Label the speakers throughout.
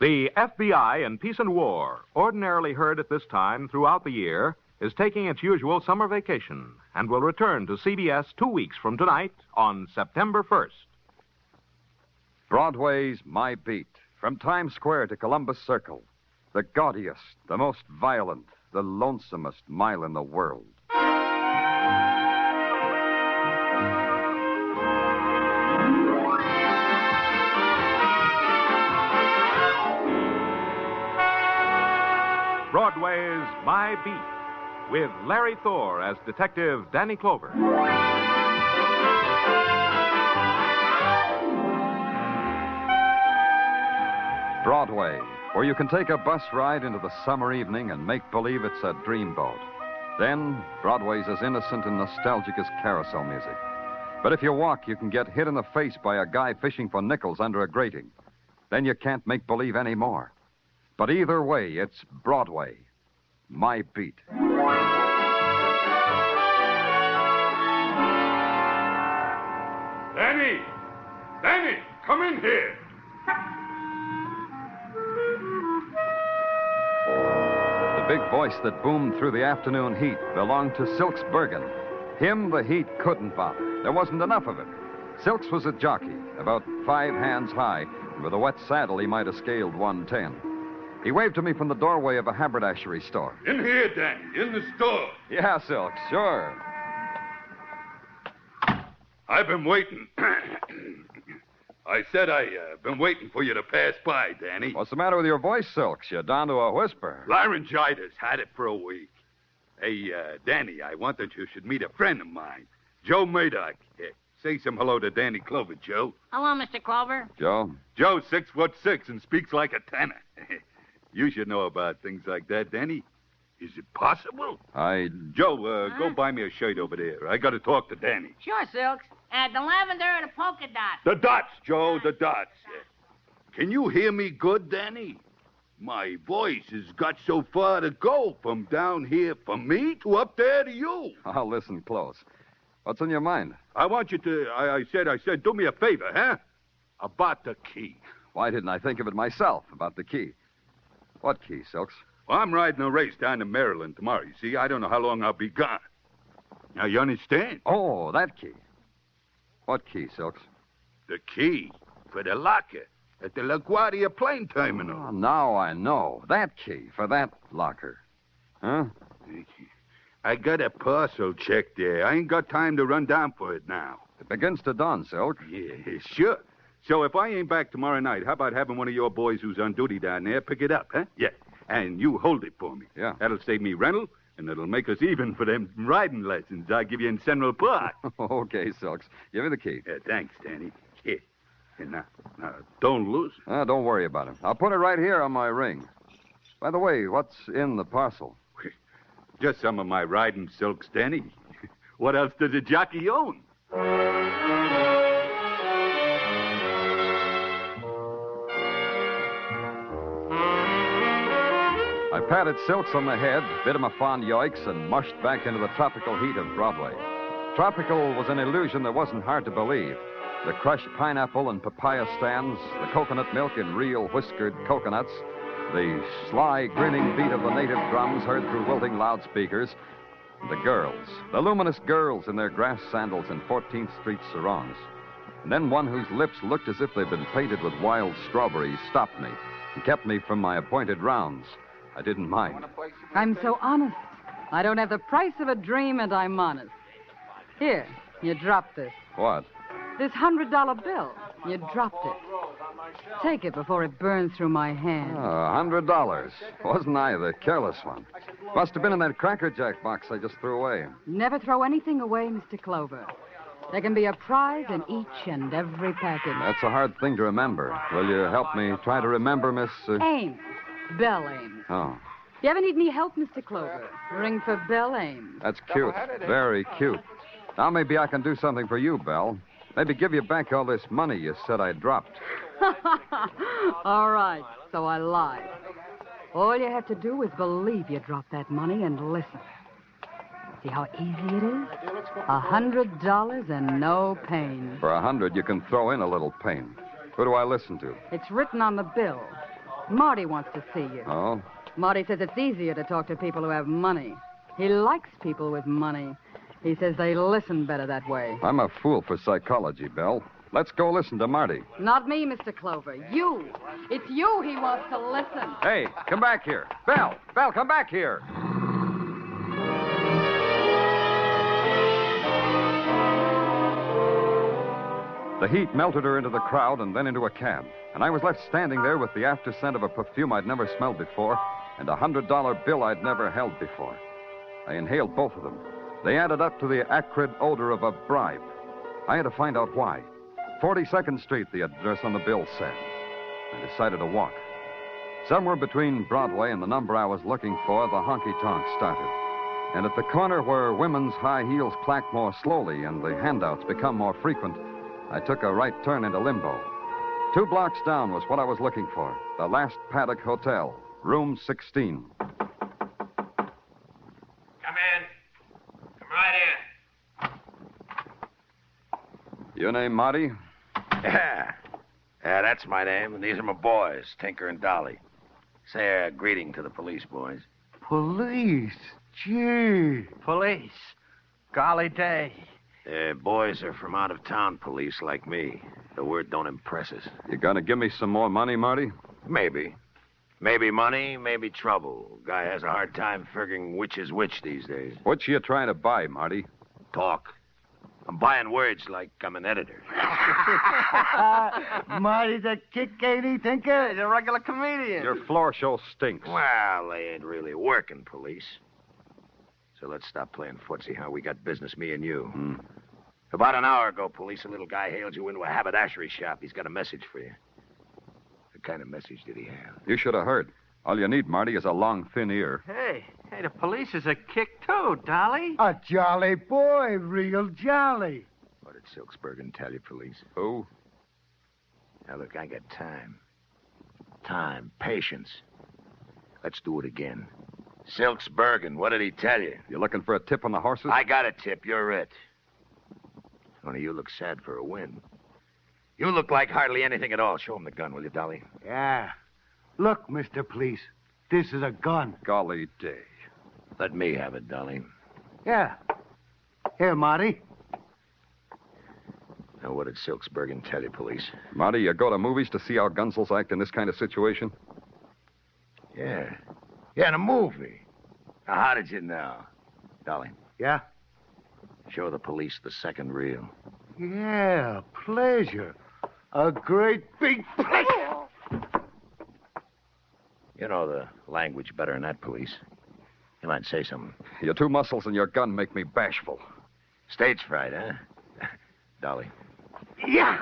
Speaker 1: The FBI in Peace and War, ordinarily heard at this time throughout the year, is taking its usual summer vacation and will return to CBS 2 weeks from tonight on September 1st.
Speaker 2: Broadway's My Beat. From Times Square to Columbus Circle. The gaudiest, the most violent, the lonesomest mile in the world.
Speaker 1: Broadway's My Beat, with Larry Thor as Detective Danny Clover.
Speaker 2: Broadway, where you can take a bus ride into the summer evening and make believe it's a dreamboat. Then, Broadway's as innocent and nostalgic as carousel music. But if you walk, you can get hit in the face by a guy fishing for nickels under a grating. Then you can't make believe anymore. But either way, it's Broadway. My Beat.
Speaker 3: Danny! Danny, come in here.
Speaker 2: The big voice that boomed through the afternoon heat belonged to Silks Bergen. Him, the heat couldn't bother. There wasn't enough of it. Silks was a jockey, about 5 hands high, and with a wet saddle he might have scaled 110. He waved to me from the doorway of a haberdashery store.
Speaker 3: In here, Danny, in the store.
Speaker 2: Yeah, Silks, sure.
Speaker 3: I've been waiting. I said I've been waiting for you to pass by, Danny.
Speaker 2: What's the matter with your voice, Silks? You're down to a whisper.
Speaker 3: Laryngitis. Had it for a week. Hey, Danny, I wanted you should meet a friend of mine, Joe Murdoch. Say some hello to Danny Clover, Joe.
Speaker 4: Hello, Mr. Clover.
Speaker 2: Joe?
Speaker 3: Joe's 6'6" and speaks like a tenor. You should know about things like that, Danny. Is it possible? Joe, go buy me a shirt over there. I got to talk to Danny.
Speaker 4: Sure, Silks. The lavender or the polka dot?
Speaker 3: The dots, Joe, the dots. Can you hear me good, Danny? My voice has got so far to go from down here from me to up there to you.
Speaker 2: I'll listen close. What's on your mind?
Speaker 3: I want you to, I said, do me a favor, huh? About the key.
Speaker 2: Why didn't I think of it myself, about the key? What key, Silks?
Speaker 3: Well, I'm riding a race down to Maryland tomorrow, you see. I don't know how long I'll be gone. Now, you understand?
Speaker 2: Oh, that key. What key, Silks?
Speaker 3: The key for the locker at the LaGuardia plane terminal.
Speaker 2: Oh, now I know. That key for that locker. Huh?
Speaker 3: I got a parcel check there. I ain't got time to run down for it now.
Speaker 2: It begins to dawn, Silk.
Speaker 3: Yeah, sure. So if I ain't back tomorrow night, how about having one of your boys who's on duty down there pick it up, huh? Yeah. And you hold it for me.
Speaker 2: Yeah.
Speaker 3: That'll save me rental, and it'll make us even for them riding lessons I give you in Central Park.
Speaker 2: Okay, Silks. Give me the key.
Speaker 3: Yeah, thanks, Danny. Here. Now, don't lose it.
Speaker 2: Don't worry about it. I'll put it right here on my ring. By the way, what's in the parcel?
Speaker 3: Just some of my riding silks, Danny. What else does a jockey own?
Speaker 2: I patted Silks on the head, bit him a fond yoicks, and mushed back into the tropical heat of Broadway. Tropical was an illusion that wasn't hard to believe. The crushed pineapple and papaya stands, the coconut milk in real whiskered coconuts, the sly, grinning beat of the native drums heard through wilting loudspeakers, the girls, the luminous girls in their grass sandals and 14th Street sarongs. And then one whose lips looked as if they'd been painted with wild strawberries stopped me and kept me from my appointed rounds. I didn't mind.
Speaker 5: I'm so honest. I don't have the price of a dream, and I'm honest. Here, you dropped this.
Speaker 2: What?
Speaker 5: This $100 bill. You dropped it. Take it before it burns through my hand.
Speaker 2: $100. Wasn't I the careless one? Must have been in that Cracker Jack box I just threw away.
Speaker 5: Never throw anything away, Mr. Clover. There can be a prize in each and every package.
Speaker 2: That's a hard thing to remember. Will you help me try to remember, Miss...
Speaker 5: Ames. Belle Ames.
Speaker 2: Oh.
Speaker 5: If you ever need any help, Mr. Clover, ring for Belle Ames.
Speaker 2: That's cute. Very cute. Now maybe I can do something for you, Belle. Maybe give you back all this money you said I dropped.
Speaker 5: All right, so I lied. All you have to do is believe you dropped that money and listen. See how easy it is? $100 and no pain.
Speaker 2: For $100, you can throw in a little pain. Who do I listen to?
Speaker 5: It's written on the bill. Marty wants to see you.
Speaker 2: Oh?
Speaker 5: Marty says it's easier to talk to people who have money. He likes people with money. He says they listen better that way.
Speaker 2: I'm a fool for psychology, Belle. Let's go listen to Marty.
Speaker 5: Not me, Mr. Clover. You. It's you he wants to listen.
Speaker 2: Hey, come back here. Belle, come back here. The heat melted her into the crowd and then into a cab. And I was left standing there with the after scent of a perfume I'd never smelled before and a $100 bill I'd never held before. I inhaled both of them. They added up to the acrid odor of a bribe. I had to find out why. 42nd Street, the address on the bill said. I decided to walk. Somewhere between Broadway and the number I was looking for, the honky-tonk started. And at the corner where women's high heels clack more slowly and the handouts become more frequent, I took a right turn into limbo. 2 blocks down was what I was looking for. The Last Paddock Hotel, room 16.
Speaker 6: Come in. Come right in.
Speaker 2: Your name, Marty?
Speaker 6: Yeah, that's my name, and these are my boys, Tinker and Dolly. Say a greeting to the police, boys.
Speaker 7: Police? Gee.
Speaker 8: Police. Golly day.
Speaker 6: Boys are from out-of-town police like me. The word don't impress us.
Speaker 2: You gonna give me some more money, Marty?
Speaker 6: Maybe. Maybe money, maybe trouble. Guy has a hard time figuring which is which these days.
Speaker 2: What you trying to buy, Marty?
Speaker 6: Talk. I'm buying words like I'm an editor.
Speaker 7: Marty's a kick, ain't he, Tinker?
Speaker 8: He's a regular comedian.
Speaker 2: Your floor show stinks.
Speaker 6: Well, they ain't really working, police. So let's stop playing footsie, huh? We got business, me and you. About an hour ago, police, a little guy hailed you into a haberdashery shop. He's got a message for you. What kind of message did he have?
Speaker 2: You should have heard. All you need, Marty, is a long, thin ear.
Speaker 8: Hey, the police is a kick, too, Dolly.
Speaker 7: A jolly boy, real jolly.
Speaker 6: What did Silks Bergen tell you, police?
Speaker 2: Who?
Speaker 6: Now, look, I got time. Time, patience. Let's do it again. Silks Bergen, what did he tell you?
Speaker 2: You looking for a tip on the horses?
Speaker 6: I got a tip. You're it. Only you look sad for a win. You look like hardly anything at all. Show him the gun, will you, Dolly?
Speaker 7: Yeah. Look, Mr. Police, this is a gun.
Speaker 2: Golly day.
Speaker 6: Let me have it, Dolly.
Speaker 7: Yeah. Here, Marty.
Speaker 6: Now, what did Silks Bergen tell you, police?
Speaker 2: Marty, you go to movies to see how gunsels act in this kind of situation?
Speaker 6: Yeah. Yeah, in a movie. Now, how did you know? Dolly,
Speaker 7: Yeah?
Speaker 6: show the police the second reel.
Speaker 7: Yeah, pleasure. A great big pleasure.
Speaker 6: You know the language better than that, police. You might say something.
Speaker 2: Your 2 muscles and your gun make me bashful.
Speaker 6: Stage fright, huh? Dolly.
Speaker 7: Yeah.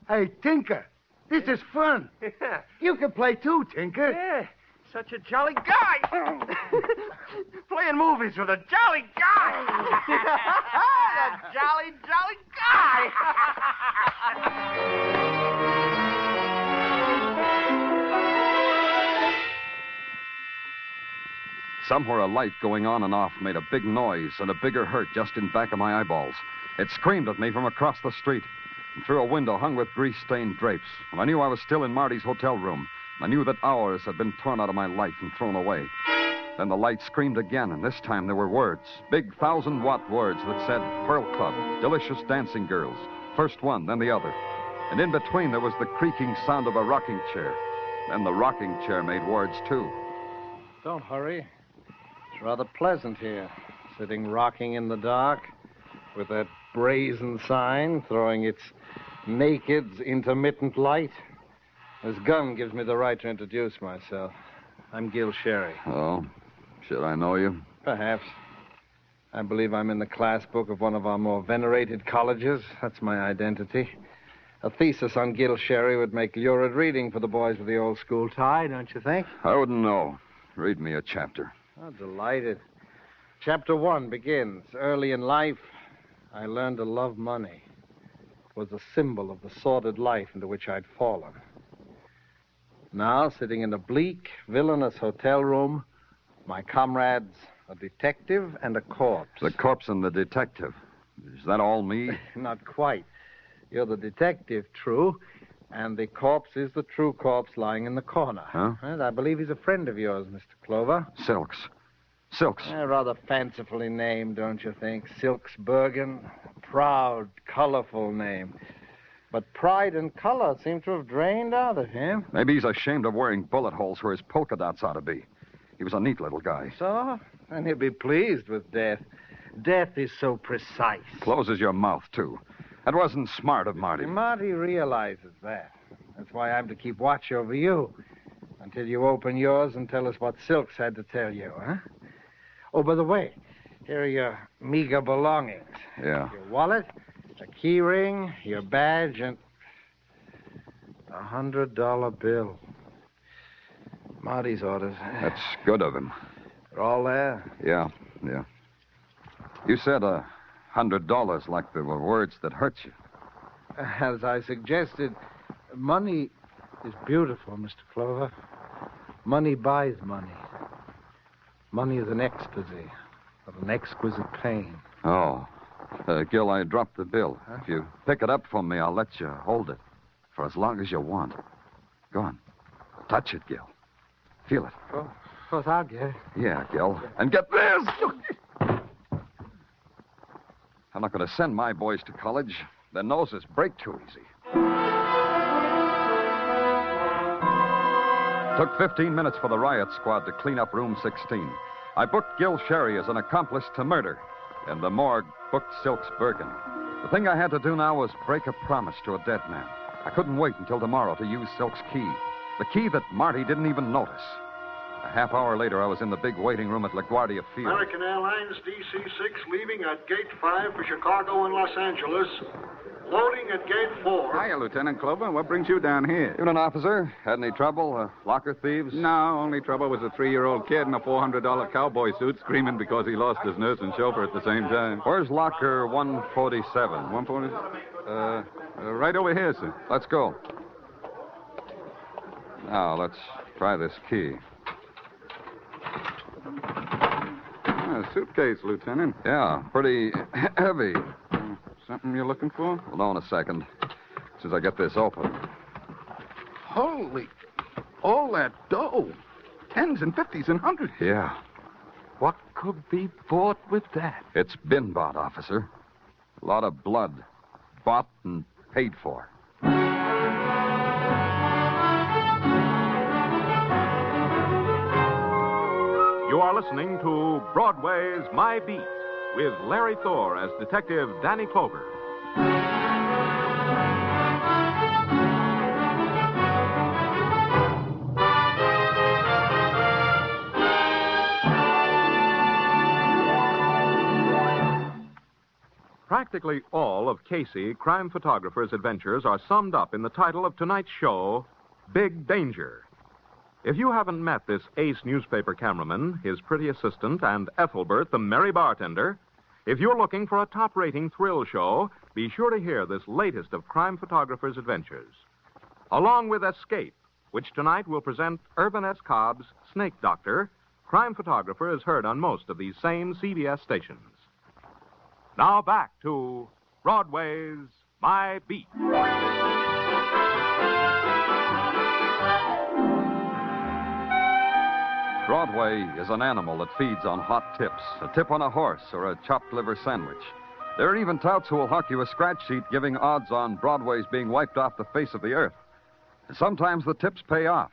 Speaker 7: Hey, Tinker, this is fun.
Speaker 8: Yeah.
Speaker 7: You can play too, Tinker.
Speaker 8: Yeah, such a jolly guy. Playing movies with a jolly guy. A jolly guy.
Speaker 2: Somewhere a light going on and off made a big noise and a bigger hurt just in back of my eyeballs. It screamed at me from across the street and through a window hung with grease-stained drapes. And I knew I was still in Marty's hotel room. I knew that hours had been torn out of my life and thrown away. Then the light screamed again, and this time there were words. Big 1,000-watt words that said, Pearl Club, delicious dancing girls. First one, then the other. And in between there was the creaking sound of a rocking chair. Then the rocking chair made words, too.
Speaker 9: Don't hurry. It's rather pleasant here, sitting rocking in the dark with that brazen sign throwing its naked, intermittent light. This gun gives me the right to introduce myself. I'm Gil Sherry.
Speaker 2: Oh, should I know you?
Speaker 9: Perhaps. I believe I'm in the class book of one of our more venerated colleges. That's my identity. A thesis on Gil Sherry would make lurid reading for the boys with the old school tie, don't you think?
Speaker 2: I wouldn't know. Read me a chapter.
Speaker 9: Oh, delighted. Chapter 1 begins. Early in life, I learned to love money. It was a symbol of the sordid life into which I'd fallen. Now, sitting in a bleak, villainous hotel room, my comrades, a detective and a corpse.
Speaker 2: The corpse and the detective. Is that all me?
Speaker 9: Not quite. You're the detective, true, And the corpse is the true corpse lying in the corner.
Speaker 2: Huh?
Speaker 9: And I believe he's a friend of yours, Mr. Clover.
Speaker 2: Silks. Silks.
Speaker 9: Rather fancifully named, don't you think? Silks Bergen. Proud, colorful name. But pride and color seem to have drained out of him.
Speaker 2: Maybe he's ashamed of wearing bullet holes where his polka dots ought to be. He was a neat little guy.
Speaker 9: So? And he'll be pleased with death. Death is so precise.
Speaker 2: Closes your mouth, too. That wasn't smart of Marty.
Speaker 9: Marty realizes that. That's why I'm to keep watch over you until you open yours and tell us what Silks had to tell you, huh? Oh, by the way, here are your meager belongings.
Speaker 2: Yeah.
Speaker 9: Your wallet, a key ring, your badge, and a $100 bill. Marty's orders.
Speaker 2: That's good of him.
Speaker 9: They're all there.
Speaker 2: Yeah. You said $100 like there were words that hurt you.
Speaker 9: As I suggested, money is beautiful, Mr. Clover. Money buys money. Money is an ecstasy of an exquisite pain.
Speaker 2: Oh. Gil, I dropped the bill. Huh? If you pick it up from me, I'll let you hold it for as long as you want. Go on. Touch it, Gil. Feel it.
Speaker 9: Oh, of course I'll get it.
Speaker 2: Yeah, Gil. And get this! I'm not going to send my boys to college. Their noses break too easy. Took 15 minutes for the riot squad to clean up room 16. I booked Gil Sherry as an accomplice to murder, and the morgue booked Silks Bergen. The thing I had to do now was break a promise to a dead man. I couldn't wait until tomorrow to use Silk's key, the key that Marty didn't even notice. A half hour later, I was in the big waiting room at LaGuardia Field.
Speaker 10: American Airlines DC-6 leaving at Gate 5 for Chicago and Los Angeles. Loading at Gate 4.
Speaker 11: Hiya, Lieutenant Clover. What brings you down here?
Speaker 2: You an officer? Had any trouble? Locker thieves?
Speaker 11: No, only trouble was a 3-year-old kid in a $400 cowboy suit screaming because he lost his nurse and chauffeur at the same time.
Speaker 2: Where's locker 147?
Speaker 11: 147? Right over here, sir.
Speaker 2: Let's go. Now, let's try this key.
Speaker 11: A suitcase, Lieutenant.
Speaker 2: Yeah, pretty heavy.
Speaker 11: Something you're looking for?
Speaker 2: Hold on a second. As soon as I get this open.
Speaker 11: Holy... all that dough. 10s and 50s and 100s.
Speaker 2: Yeah.
Speaker 11: What could be bought with that?
Speaker 2: It's been bought, officer. A lot of blood. Bought and paid for.
Speaker 1: You are listening to Broadway's My Beat with Larry Thor as Detective Danny Clover. Practically all of Casey, crime photographer's adventures are summed up in the title of tonight's show, Big Danger. If you haven't met this ace newspaper cameraman, his pretty assistant, and Ethelbert, the merry bartender, if you're looking for a top-rating thrill show, be sure to hear this latest of crime photographer's adventures. Along with Escape, which tonight will present Irvin S. Cobb's Snake Doctor, crime photographer is heard on most of these same CBS stations. Now back to Broadway's My Beat.
Speaker 2: Broadway is an animal that feeds on hot tips, a tip on a horse or a chopped liver sandwich. There are even touts who will hawk you a scratch sheet giving odds on Broadway's being wiped off the face of the earth. And sometimes the tips pay off,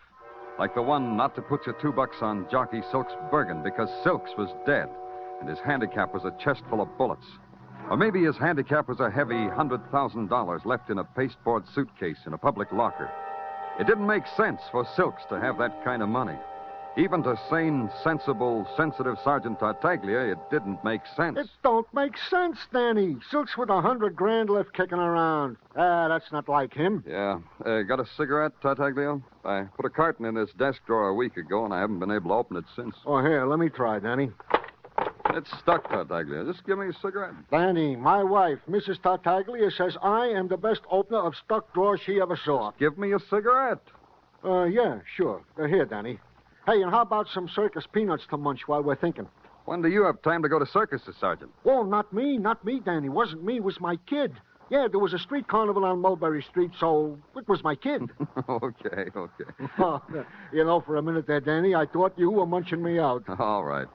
Speaker 2: like the one not to put your $2 on jockey Silks Bergen because Silks was dead and his handicap was a chest full of bullets. Or maybe his handicap was a heavy $100,000 left in a pasteboard suitcase in a public locker. It didn't make sense for Silks to have that kind of money. Even to sane, sensible, sensitive Sergeant Tartaglia, it didn't make sense.
Speaker 10: It don't make sense, Danny. Silk's with $100,000 left kicking around. That's not like him.
Speaker 2: Yeah. Got a cigarette, Tartaglia? I put a carton in this desk drawer a week ago, and I haven't been able to open it since.
Speaker 10: Oh, here, let me try, Danny.
Speaker 2: It's stuck, Tartaglia. Just give me a cigarette.
Speaker 10: Danny, my wife, Mrs. Tartaglia, says I am the best opener of stuck drawers she ever saw.
Speaker 2: Give me a cigarette.
Speaker 10: Yeah, sure. Here, Danny. Hey, and how about some circus peanuts to munch while we're thinking?
Speaker 2: When do you have time to go to circuses, Sergeant?
Speaker 10: Oh, not me, Danny. Wasn't me, it was my kid. Yeah, there was a street carnival on Mulberry Street, so it was my kid.
Speaker 2: Okay.
Speaker 10: You know, for a minute there, Danny, I thought you were munching me out.
Speaker 2: All right.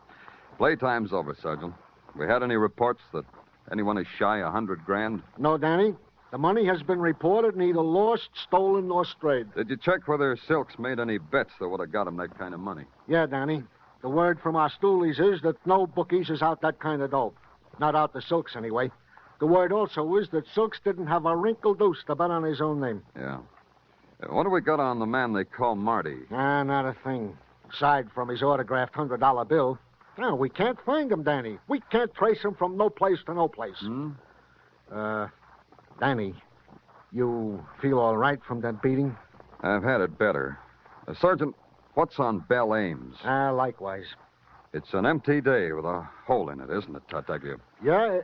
Speaker 2: Playtime's over, Sergeant. We had any reports that anyone is shy $100,000?
Speaker 10: No, Danny. The money has been reported neither lost, stolen, nor strayed.
Speaker 2: Did you check whether Silks made any bets that would have got him that kind of money?
Speaker 10: Yeah, Danny. The word from our stoolies is that no bookies is out that kind of dough. Not out the Silks, anyway. The word also is that Silks didn't have a wrinkle deuce to bet on his own name.
Speaker 2: Yeah. What do we got on the man they call Marty?
Speaker 10: Not a thing. Aside from his autographed $100 bill. No, we can't find him, Danny. We can't trace him from no place to no place. Danny, you feel all right from that beating?
Speaker 2: I've had it better. Sergeant, what's on Bell Ames?
Speaker 10: Likewise.
Speaker 2: It's an empty day with a hole in it, isn't it, Tartaglia?
Speaker 10: Yeah.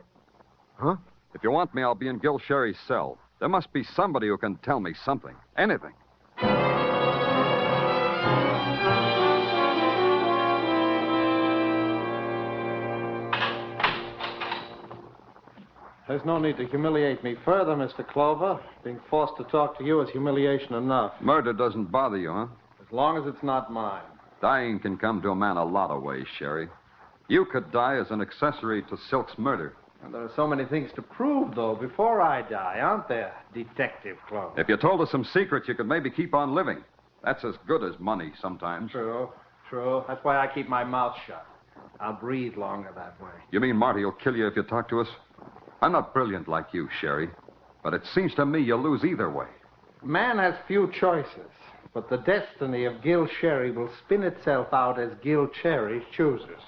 Speaker 10: Huh?
Speaker 2: If you want me, I'll be in Gil Sherry's cell. There must be somebody who can tell me something. Anything.
Speaker 9: There's no need to humiliate me further, Mr. Clover. Being forced to talk to you is humiliation enough.
Speaker 2: Murder doesn't bother you, huh?
Speaker 9: As long as it's not mine.
Speaker 2: Dying can come to a man a lot of ways, Sherry. You could die as an accessory to Silk's murder.
Speaker 9: And there are so many things to prove, though, before I die, aren't there, Detective Clover?
Speaker 2: If you told us some secrets, you could maybe keep on living. That's as good as money sometimes.
Speaker 9: True. That's why I keep my mouth shut. I'll breathe longer that way.
Speaker 2: You mean Marty will kill you if you talk to us? I'm not brilliant like you, Sherry, but it seems to me you'll lose either way.
Speaker 9: Man has few choices, but the destiny of Gil Sherry will spin itself out as Gil Cherry chooses.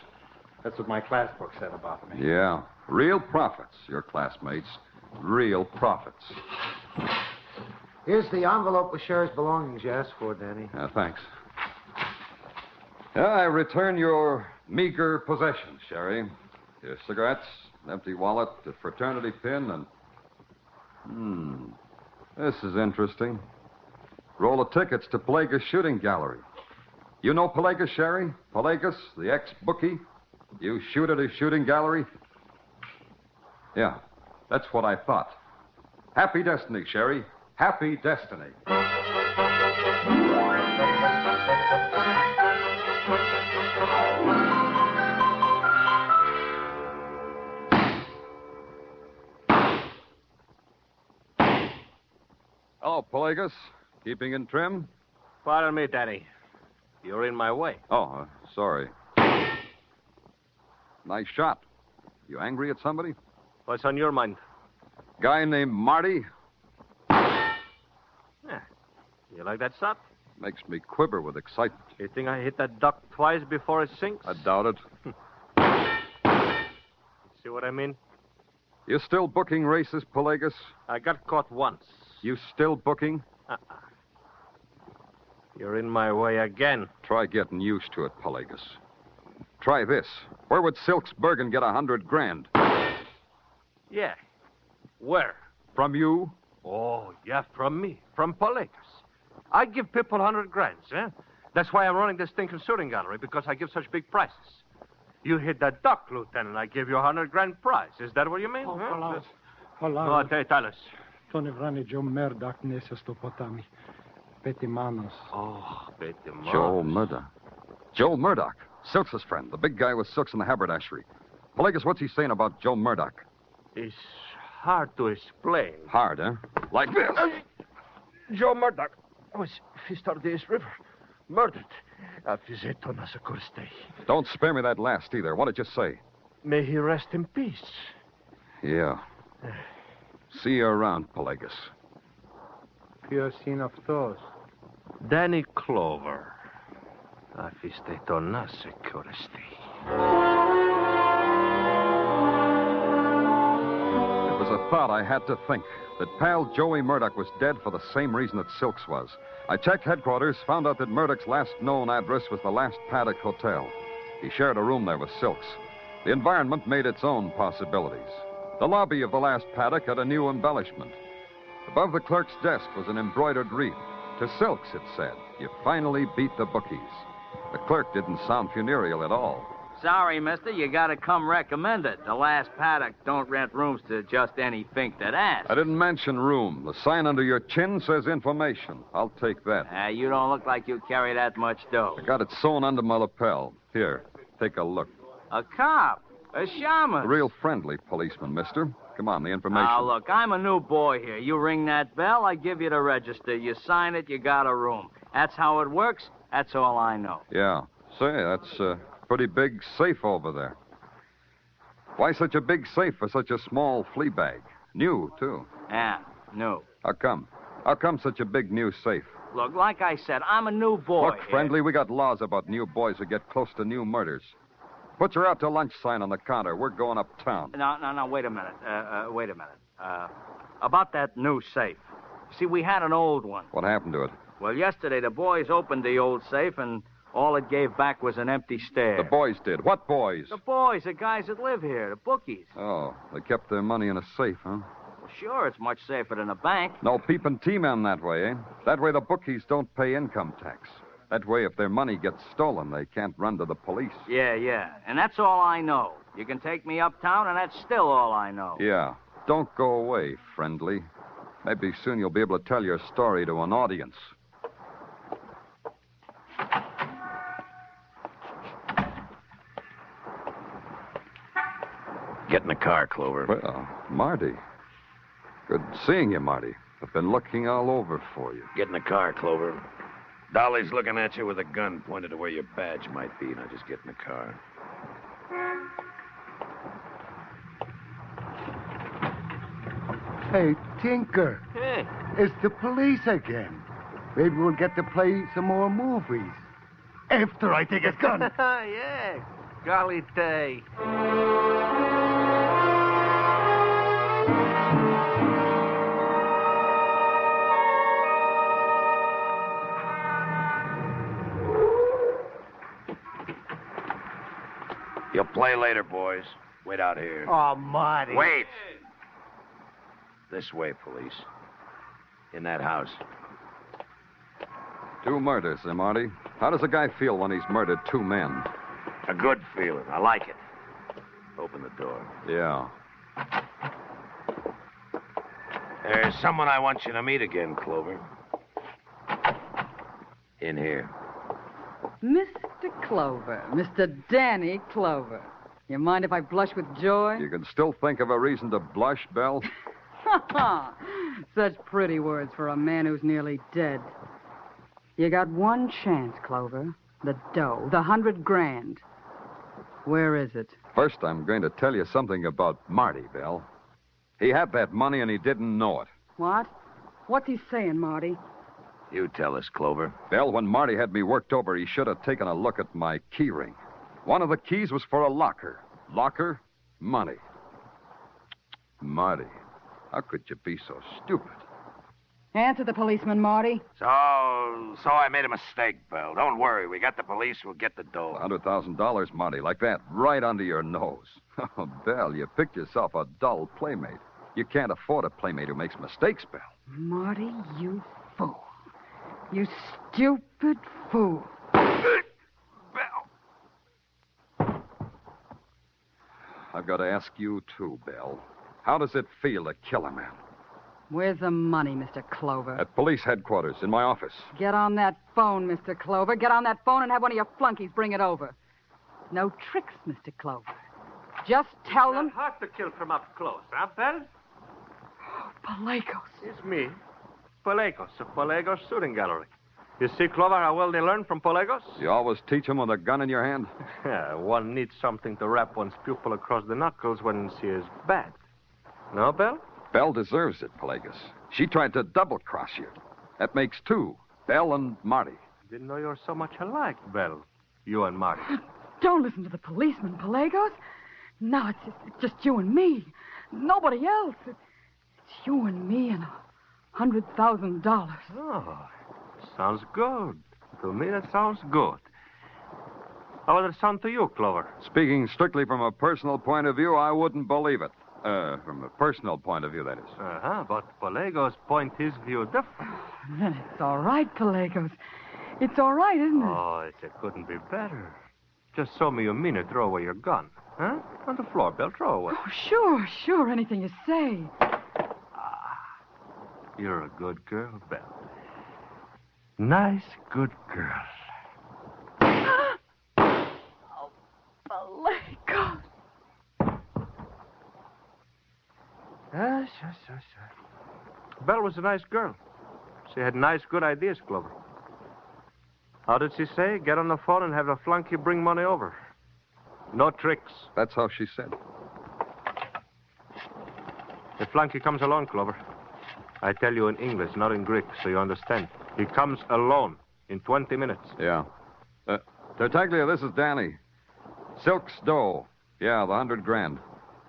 Speaker 9: That's what my class book said about me.
Speaker 2: Yeah. Real prophets, your classmates. Real prophets.
Speaker 6: Here's the envelope with Sherry's belongings you asked for, Danny.
Speaker 2: Thanks. I return your meager possessions, Sherry. Your cigarettes, an empty wallet, a fraternity pin, and... This is interesting. Roll of tickets to Pelagus Shooting Gallery. You know Pelagus, Sherry? Pelagus, the ex-bookie? You shoot at his shooting gallery? Yeah, that's what I thought. Happy destiny, Sherry. Happy destiny. Oh, Pelagus. Keeping in trim?
Speaker 8: Pardon me, Danny. You're in my way.
Speaker 2: Oh, sorry. Nice shot. You angry at somebody?
Speaker 8: What's on your mind?
Speaker 2: Guy named Marty?
Speaker 8: Yeah. You like that shot?
Speaker 2: Makes me quiver with excitement.
Speaker 8: You think I hit that duck twice before it sinks?
Speaker 2: I doubt it.
Speaker 8: See what I mean?
Speaker 2: You still booking races, Pelagus?
Speaker 8: I got caught once.
Speaker 2: You still booking?
Speaker 8: You're in my way again.
Speaker 2: Try getting used to it, Pelagus. Try this. Where would Silks Bergen get $100,000?
Speaker 8: Yeah. Where?
Speaker 2: From you?
Speaker 8: Oh, yeah, from me. From Pelagus. I give people $100,000, eh? That's why I'm running this stinking shooting gallery, because I give such big prizes. You hit that duck, Lieutenant, I give you $100,000 prize. Is that what you mean?
Speaker 12: Hold
Speaker 8: No, tell us.
Speaker 12: To ne vrani Joe Murdoch ne se stopotami. Petty Manos.
Speaker 8: Oh, Petty Manos.
Speaker 2: Joel Murdoch. Joel Murdoch. Silks' friend, the big guy with Silks in the haberdashery. Pelagus, what's he saying about Joe Murdoch?
Speaker 8: It's hard to explain.
Speaker 2: Hard, huh? Like this.
Speaker 8: Joe Murdoch was fished out of this river. Murdered.
Speaker 2: Don't spare me that last either. What did you say?
Speaker 8: May he rest in peace.
Speaker 2: Yeah. See you around, Pelagus.
Speaker 9: Pure scene of thoughts.
Speaker 8: Danny Clover. It
Speaker 2: was a thought I had to think. That pal Joey Murdoch was dead for the same reason that Silks was. I checked headquarters, found out that Murdoch's last known address was the Last Paddock Hotel. He shared a room there with Silks. The environment made its own possibilities. The lobby of the Last Paddock had a new embellishment. Above the clerk's desk was an embroidered wreath. To Silks, it said, "You finally beat the bookies." The clerk didn't sound funereal at all.
Speaker 13: Sorry, mister, you gotta come recommended. The last paddock don't rent rooms to just any fink that asks.
Speaker 2: I didn't mention room. The sign under your chin says information. I'll take that.
Speaker 13: You don't look like you carry that much dough.
Speaker 2: I got it sewn under my lapel. Here, take a look.
Speaker 13: A cop? A shaman?
Speaker 2: A real friendly policeman, mister. Come on, the information.
Speaker 13: Now, look, I'm a new boy here. You ring that bell, I give you the register. You sign it, you got a room. That's how it works. That's all I know.
Speaker 2: Yeah. Say, that's a pretty big safe over there. Why such a big safe for such a small flea bag? New, too.
Speaker 13: Yeah, new.
Speaker 2: How come? How come such a big new safe?
Speaker 13: Look, like I said, I'm a new boy.
Speaker 2: Look, friendly, we got laws about new boys who get close to new murders. Put your out to lunch sign on the counter. We're going uptown.
Speaker 13: No, wait a minute. Wait a minute. About that new safe. See, we had an old one.
Speaker 2: What happened to it?
Speaker 13: Well, yesterday the boys opened the old safe, and all it gave back was an empty stare.
Speaker 2: The boys did. What boys?
Speaker 13: The boys, the guys that live here, the bookies.
Speaker 2: Oh, they kept their money in a safe, huh?
Speaker 13: Well, sure, it's much safer than a bank.
Speaker 2: No peeping T-men that way, eh? That way the bookies don't pay income tax. That way, if their money gets stolen, they can't run to the police.
Speaker 13: Yeah. And that's all I know. You can take me uptown, and that's still all I know.
Speaker 2: Yeah. Don't go away, friendly. Maybe soon you'll be able to tell your story to an audience.
Speaker 6: Get in the car, Clover.
Speaker 2: Well, Marty. Good seeing you, Marty. I've been looking all over for you.
Speaker 6: Get in the car, Clover. Dolly's looking at you with a gun pointed to where your badge might be. Now just get in the car.
Speaker 7: Hey, Tinker.
Speaker 13: Hey.
Speaker 7: It's the police again. Maybe we'll get to play some more movies. After I take his gun.
Speaker 8: Yeah. Golly day.
Speaker 6: You'll play later, boys. Wait out here.
Speaker 7: Oh, Marty.
Speaker 6: Wait! This way, police. In that house.
Speaker 2: 2 murders, eh, Marty? How does a guy feel when he's murdered 2 men?
Speaker 6: A good feeling. I like it. Open the door.
Speaker 2: Yeah.
Speaker 6: There's someone I want you to meet again, Clover. In here.
Speaker 5: Mr. Clover. Mr. Danny Clover. You mind if I blush with joy?
Speaker 2: You can still think of a reason to blush, Belle?
Speaker 5: Such pretty words for a man who's nearly dead. You got one chance, Clover. The dough, the $100,000. Where is it?
Speaker 2: First, I'm going to tell you something about Marty, Belle. He had that money and he didn't know it.
Speaker 5: What? What's he saying, Marty?
Speaker 6: You tell us, Clover.
Speaker 2: Belle, when Marty had me worked over, he should have taken a look at my key ring. One of the keys was for a locker. Locker, money. Marty, how could you be so stupid?
Speaker 5: Answer the policeman, Marty.
Speaker 6: So I made a mistake, Belle. Don't worry. We got the police. We'll get the dough.
Speaker 2: $100,000, Marty, like that, right under your nose. Oh, Belle, you picked yourself a dull playmate. You can't afford a playmate who makes mistakes, Belle.
Speaker 5: Marty, you fool. You stupid fool.
Speaker 2: I've got to ask you, too, Belle. How does it feel to kill a man?
Speaker 5: Where's the money, Mr. Clover?
Speaker 2: At police headquarters, in my office.
Speaker 5: Get on that phone, Mr. Clover. Get on that phone and have one of your flunkies bring it over. No tricks, Mr. Clover. Just tell them...
Speaker 8: Hard to kill from up close, huh, Belle?
Speaker 5: Oh, Pelagos.
Speaker 8: It's me. Pelagos, of Pelagos Shooting Gallery. You see, Clover, how well they learn from Pelagos?
Speaker 2: You always teach them with a gun in your hand?
Speaker 8: Yeah, one needs something to rap one's pupil across the knuckles when she is bad. No, Belle?
Speaker 2: Belle deserves it, Pelagos. She tried to double-cross you. That makes 2, Belle and Marty.
Speaker 8: Didn't know you were so much alike, Belle. You and Marty.
Speaker 5: Don't listen to the policeman, Pelagos. No, it's just you and me. Nobody else. It's you and me and $100,000.
Speaker 8: Oh, sounds good. To me, that sounds good. How would it sound to you, Clover?
Speaker 2: Speaking strictly from a personal point of view, I wouldn't believe it. From a personal point of view, that is.
Speaker 8: Uh-huh, but Pelagos point his view different.
Speaker 5: Then it's all right, Pelagos. It's all right, isn't it?
Speaker 8: Oh, it couldn't be better. Just show me you mean it. Throw away your gun. Huh? On the floor, Belle. Throw away.
Speaker 5: Oh, sure. Anything you say.
Speaker 8: You're a good girl, Belle. Nice, good girl.
Speaker 5: Oh, Pelagos.
Speaker 8: Yes. Belle was a nice girl. She had nice, good ideas, Clover. How did she say? Get on the phone and have a flunky bring money over. No tricks.
Speaker 2: That's how she said.
Speaker 8: The flunky comes alone, Clover. I tell you in English, not in Greek, so you understand. He comes alone in 20 minutes.
Speaker 2: Yeah. Tartaglia, this is Danny. Silk's dough. Yeah, the 100 grand.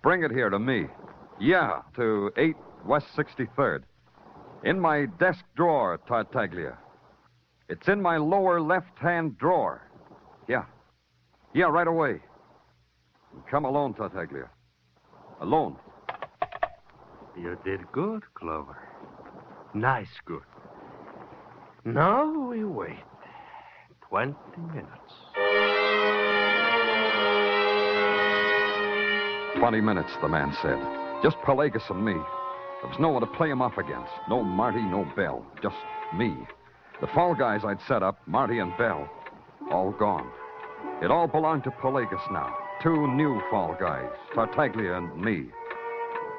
Speaker 2: Bring it here to me. Yeah, to 8 West 63rd. In my desk drawer, Tartaglia. It's in my lower left-hand drawer. Yeah. Yeah, right away. Come alone, Tartaglia. Alone.
Speaker 8: You did good, Clover. Nice good. Now we wait 20 minutes.
Speaker 2: 20 minutes, the man said. Just Pelagos and me. There was no one to play him off against. No Marty, no Belle. Just me. The fall guys I'd set up, Marty and Belle, all gone. It all belonged to Pelagos now. 2 new fall guys, Tartaglia and me.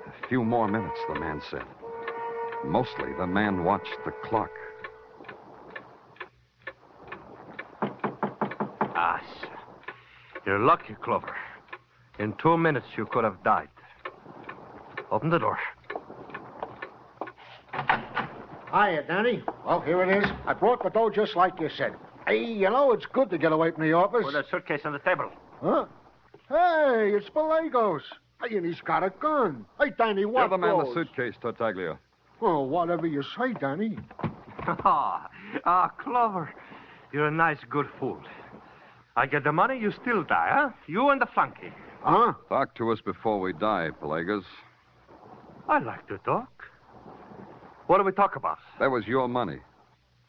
Speaker 2: A few more minutes, the man said. Mostly, the man watched the clock.
Speaker 8: You're lucky, Clover. In 2 minutes, you could have died. Open the door.
Speaker 10: Hiya, Danny. Well, here it is. I brought the dough just like you said. Hey, you know, it's good to get away from the office.
Speaker 8: Put a suitcase on the table.
Speaker 10: Huh? Hey, it's Pelagos. Hey, and he's got a gun. Hey, Danny, what
Speaker 2: Give the man
Speaker 10: goes?
Speaker 2: the suitcase, Tartaglia.
Speaker 10: Oh, whatever you say, Danny.
Speaker 8: Clover. You're a nice, good fool. I get the money, you still die, huh? You and the flunky.
Speaker 10: Huh?
Speaker 2: Talk to us before we die, Pelagos.
Speaker 8: I like to talk. What do we talk about?
Speaker 2: That was your money.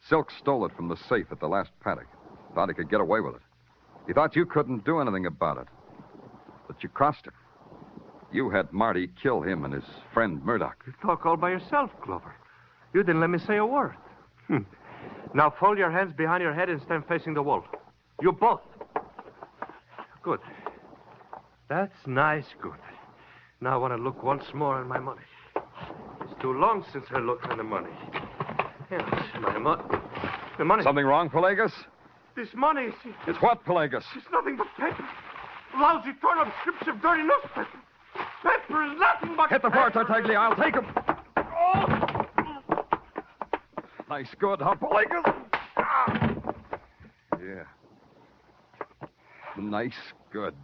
Speaker 2: Silk stole it from the safe at the last paddock. Thought he could get away with it. He thought you couldn't do anything about it. But you crossed him. You had Marty kill him and his friend Murdoch.
Speaker 8: You talk all by yourself, Clover. You didn't let me say a word. Now fold your hands behind your head and stand facing the wall. You both. Good. That's nice, good. Now I want to look once more at my money. It's too long since I looked at the money. Yes, my money. The money.
Speaker 2: Something wrong, Pelagos?
Speaker 8: This money.
Speaker 2: It's what, Pelagos?
Speaker 8: It's nothing but paper. Lousy torn-up strips of dirty newspaper. Paper is nothing but
Speaker 2: Hit the floor,
Speaker 8: paper.
Speaker 2: Tartaglia. I'll take him.
Speaker 8: Oh!
Speaker 2: Nice good, huh, Pelagos? Yeah. Nice good.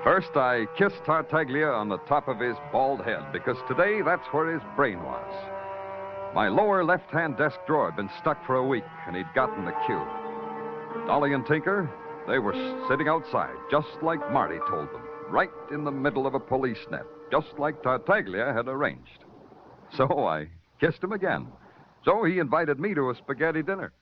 Speaker 2: First, I kissed Tartaglia on the top of his bald head, because today that's where his brain was. My lower left-hand desk drawer had been stuck for a week, and he'd gotten the cue. Dolly and Tinker, they were sitting outside, just like Marty told them, right in the middle of a police net, just like Tartaglia had arranged. So I kissed him again. So he invited me to a spaghetti dinner.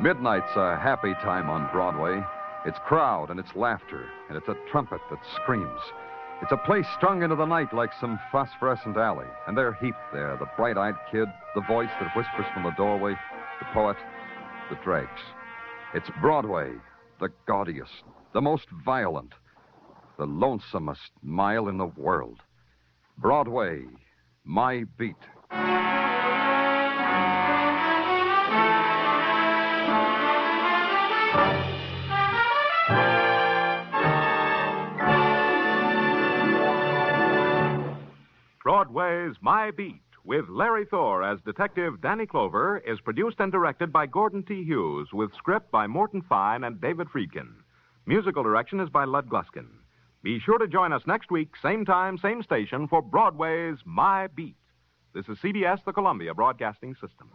Speaker 2: Midnight's a happy time on Broadway. It's crowd and it's laughter, and it's a trumpet that screams. It's a place strung into the night like some phosphorescent alley, and they're heaped there, the bright-eyed kid, the voice that whispers from the doorway, the poet, the dregs. It's Broadway, the gaudiest, the most violent, the lonesomest mile in the world. Broadway, my beat.
Speaker 1: Broadway's My Beat, with Larry Thor as Detective Danny Clover, is produced and directed by Gordon T. Hughes, with script by Morton Fine and David Friedkin. Musical direction is by Lud Gluskin. Be sure to join us next week, same time, same station, for Broadway's My Beat. This is CBS, the Columbia Broadcasting System.